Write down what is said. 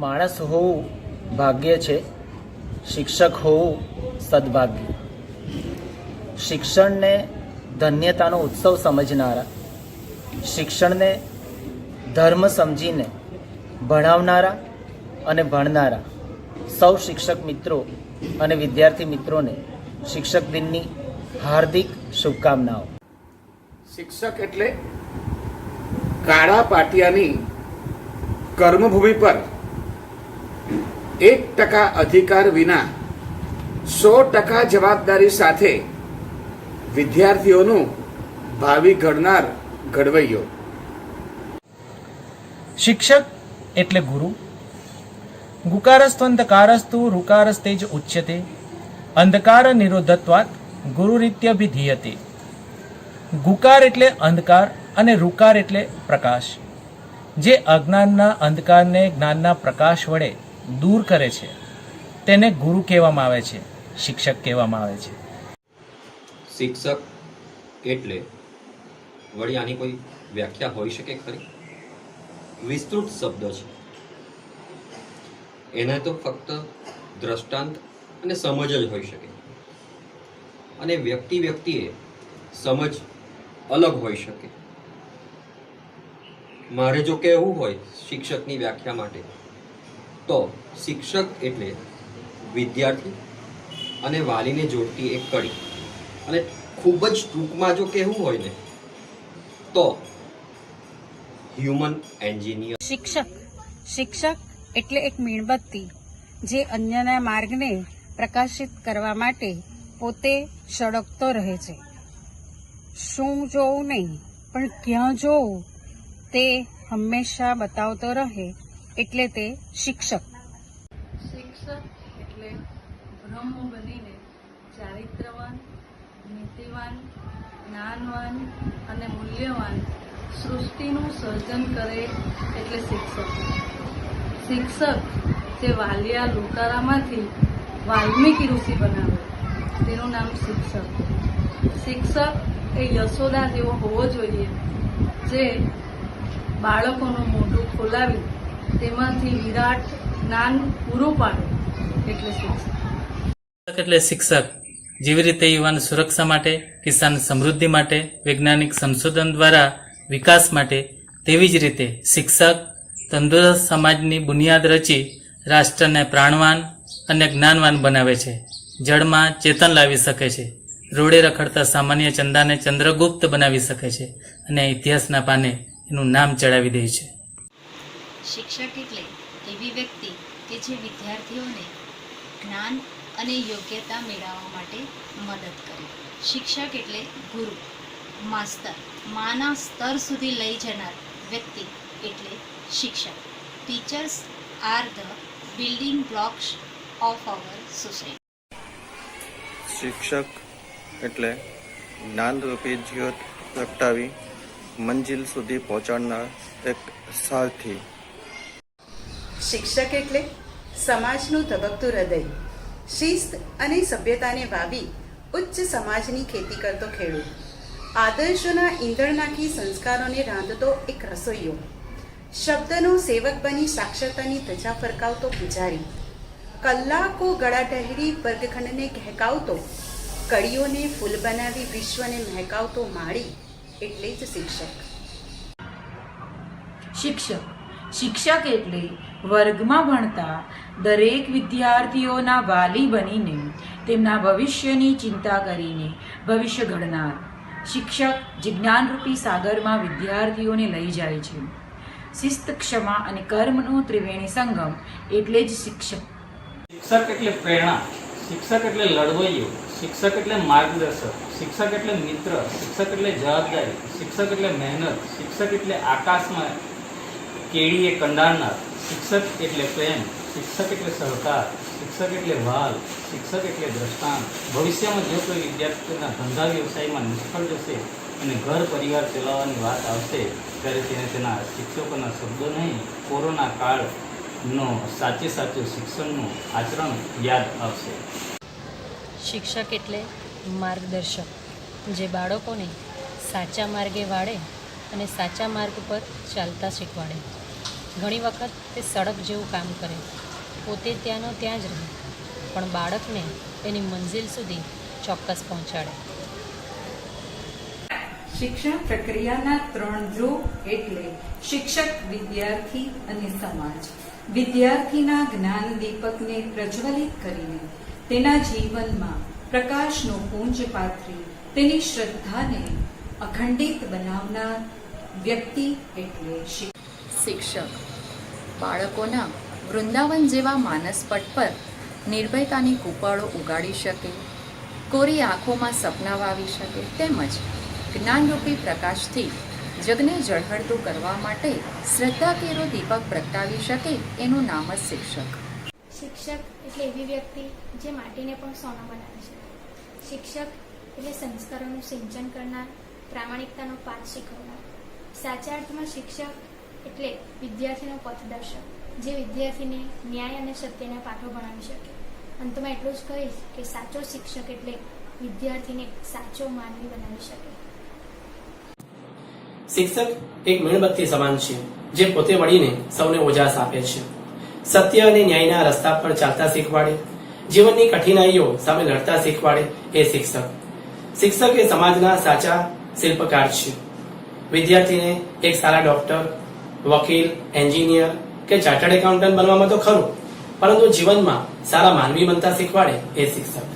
માણસ હોવું ભાગ્ય છે, શિક્ષક હોવું સદભાગ્ય. શિક્ષણને ધન્યતાનો ઉત્સવ સમજનારા, શિક્ષણને ધર્મ સમજીને ભણાવનારા અને ભણનારા સૌ શિક્ષક મિત્રો અને વિદ્યાર્થી મિત્રોને શિક્ષક દિનની હાર્દિક શુભકામનાઓ. શિક્ષક એટલે કાળા પાટિયાની કર્મભૂમિ પર 1% અધિકાર વિના 100% જવાબદારી સાથે વિદ્યાર્થીઓનું ભાવિ ઘડનાર ઘડવૈયો. શિક્ષક એટલે ગુરુ. ગુકારસ્ત્વંધકારસ્તુ ઋકારસ્તેજ ઉચ્યતે અંધકાર નિરોધત્વાત ગુરુરીત્યભિધીયતે. ગુકાર એટલે અંધકાર અને ઋકાર એટલે પ્રકાશ. જે અજ્ઞાનના અંધકારને જ્ઞાનના પ્રકાશ વડે દૂર કરે છે તેને ગુરુ કહેવામાં આવે છે, શિક્ષક કહેવામાં આવે છે. શિક્ષક એટલે વળી આની કોઈ વ્યાખ્યા હોઈ શકે ખરી? વિસ્તૃત શબ્દ છે. એને તો ફક્ત દ્રષ્ટાંત અને સમજ જ હોઈ શકે, અને વ્યક્તિએ સમજ અલગ હોઈ શકે. મારે જો કહેવું હોય શિક્ષકની વ્યાખ્યા માટે, તો શિક્ષક એટલે વિદ્યાર્થી અને વાલીને જોડતી એક કડી. અને ખૂબ જ ટૂંકમાં જો કહેવું હોય ને, તો હ્યુમન એન્જિનિયર. શિક્ષક એટલે એક મીણબત્તી જે અન્યના માર્ગને પ્રકાશિત કરવા માટે પોતે સળગતો રહે છે. શું જોવું નહીં પણ ક્યાં જોવું તે હંમેશા બતાવતો રહે એટલે તે શિક્ષક. શિક્ષક એટલે બ્રહ્મ બનીને ચારિત્રવાન, નીતિવાન, જ્ઞાનવાન અને મૂલ્યવાન સૃષ્ટિનું સર્જન કરે એટલે શિક્ષક. શિક્ષક જે વાલિયા લુટારામાંથી વાલ્મીકી ઋષિ બનાવે તેનું નામ શિક્ષક. શિક્ષક એ યશોદા જેવો હોવો જોઈએ જે બાળકોનું મોઢું ખોલાવી તેમાંથી વિરાટ જ્ઞાન પૂરું પાડે એટલે શિક્ષક. એટલે શિક્ષક જેવી રીતે યુવાન સુરક્ષા માટે, કિસાન સમૃદ્ધિ માટે, વૈજ્ઞાનિક સંશોધન દ્વારા વિકાસ માટે, તેવી જ રીતે શિક્ષક તંદુરસ્ત સમાજની બુનિયાદ રચી રાષ્ટ્રને પ્રાણવાન અને જ્ઞાનવાન બનાવે છે. જળમાં ચેતન લાવી શકે છે, રોડે રખડતા સામાન્ય ચંદાને ચંદ્રગુપ્ત બનાવી શકે છે અને ઇતિહાસના પાને એનું નામ ચડાવી દે છે. શિક્ષક એટલે એવી વ્યક્તિ કે જે વિદ્યાર્થીઓને જ્ઞાન અને યોગ્યતા મેળવવા માટે મદદ કરે. શિક્ષક એટલે ગુરુ, માસ્તર, માના સ્તર સુધી લઈ જનાર વ્યક્તિ એટલે શિક્ષક. Teachers are the building blocks of our society. શિક્ષક એટલે જ્ઞાનરૂપી જ્યોત પ્રગટાવી મંજિલ સુધી પહોંચાડનાર એક સારથી. શિક્ષક એટલે સમાજનું ધબકતું હૃદય, શિસ્ત અને સભ્યતાને વાવી ઉચ્ચ સમાજની ખેતી કરતો ખેડૂત, આદર્શોના ઈંધણ નાખી સંસ્કારોને રાંધતો એક રસોઈયો, શબ્દનો સેવક બની સાક્ષરતાની ધજા ફરકાવતો પૂજારી, કલાકો ગળા ઢહેરી વર્ગખંડને કહેકાવતો, કળીઓને ફૂલ બનાવી વિશ્વને મહેકાવતો માળી એટલે જ શિક્ષક. શિક્ષક એટલે વર્ગમાં ભણતા દરેક વિદ્યાર્થીઓના વાલી બનીને તેમના ભવિષ્યની ચિંતા કરીને ભવિષ્ય ઘડનાર. શિક્ષક જે જ્ઞાનરૂપી સાગરમાં વિદ્યાર્થીઓને લઈ જાય છે. શિસ્ત, ક્ષમા અને કર્મનો ત્રિવેણી સંગમ એટલે જ શિક્ષક. શિક્ષક એટલે પ્રેરણા, શિક્ષક એટલે લડવૈયો, શિક્ષક એટલે માર્ગદર્શક, શિક્ષક એટલે મિત્ર, શિક્ષક એટલે જવાબદારી, શિક્ષક એટલે મહેનત, શિક્ષક એટલે આકાશમાં કેળીએ કંડારનાર, શિક્ષક એટલે પ્રેમ, શિક્ષક એટલે સહકાર, શિક્ષક એટલે વાલ, શિક્ષક એટલે દ્રષ્ટાંત. ભવિષ્યમાં જો કોઈ વિદ્યાર્થીઓના ધંધા વ્યવસાયમાં નિષ્ફળ જશે અને ઘર પરિવાર ચલાવવાની વાત આવશે ત્યારે તેને તેના શિક્ષકોના શબ્દો નહીં, કોરોના કાળનો સાચું શિક્ષણનું આચરણ યાદ આવશે. શિક્ષક એટલે માર્ગદર્શક જે બાળકોને સાચા માર્ગે વાળે અને સાચા માર્ગ પર ચાલતા શીખવાડે. ઘણી વખત તે સડક જેવું કામ કરે, પોતે ત્યાંનો ત્યાં જ રહે, પણ બાળકને એની મંજિલ સુધી ચોક્કસ પહોંચાડે. શિક્ષણ પ્રક્રિયાના 3 ધ્રુવ એટલે શિક્ષક, વિદ્યાર્થી અને સમાજ. વિદ્યાર્થીના જ્ઞાન દીપકને પ્રજ્વલિત કરીને તેના જીવનમાં પ્રકાશનો પુંજ પાથરી તેની શ્રદ્ધાને અખંડિત બનાવનાર વ્યક્તિ એટલે શિક્ષક. બાળકોના વૃંદાવન જેવા માનસપટ પર નિર્ભયતાની કૂપળો ઉગાડી શકે, કોરી આંખોમાં સપના વાવી શકે, તેમજ જ્ઞાનરૂપી પ્રકાશથી જગને ઝળહળતું કરવા માટે શ્રદ્ધા કેરો દીપક પ્રગટાવી શકે, એનું નામ જ શિક્ષક. શિક્ષક એટલે એવી વ્યક્તિ જે માટીને પણ સોનું બનાવી શકે. શિક્ષક એટલે સંસ્કારોનું સિંચન કરનાર, પ્રામાણિકતાનો પાઠ શીખવનાર. સાચા અર્થમાં શિક્ષક એટલે વિદ્યાર્થીનો પથદર્શક, જે વિદ્યાર્થીને ન્યાય અને સત્યના પાઠો ભણાવી શકે. અંતમાં એટલું જ કહીશ કે સાચો શિક્ષક એટલે વિદ્યાર્થીને સાચો માનવી બનાવી શકે. શિક્ષક એક મીણબત્તી સમાન છે, જે પોતે વળીને સૌને ઓજાસ આપે છે. સત્ય અને ન્યાયના રસ્તા પર ચાલતા શીખવાડે, જીવનની કઠિનાઈઓ સામે લડતા શીખવાડે એ શિક્ષક. શિક્ષક એ સમાજના સાચા શિલ્પકાર છે. વિદ્યાર્થીને એક સારા ડોક્ટર, વકીલ, એન્જિનિયર કે ચાર્ટર્ડ એકાઉન્ટન્ટ બનવામાં તો ખરું, પરંતુ જીવનમાં સારા માનવી બનતા શીખવાડે એ શિક્ષક.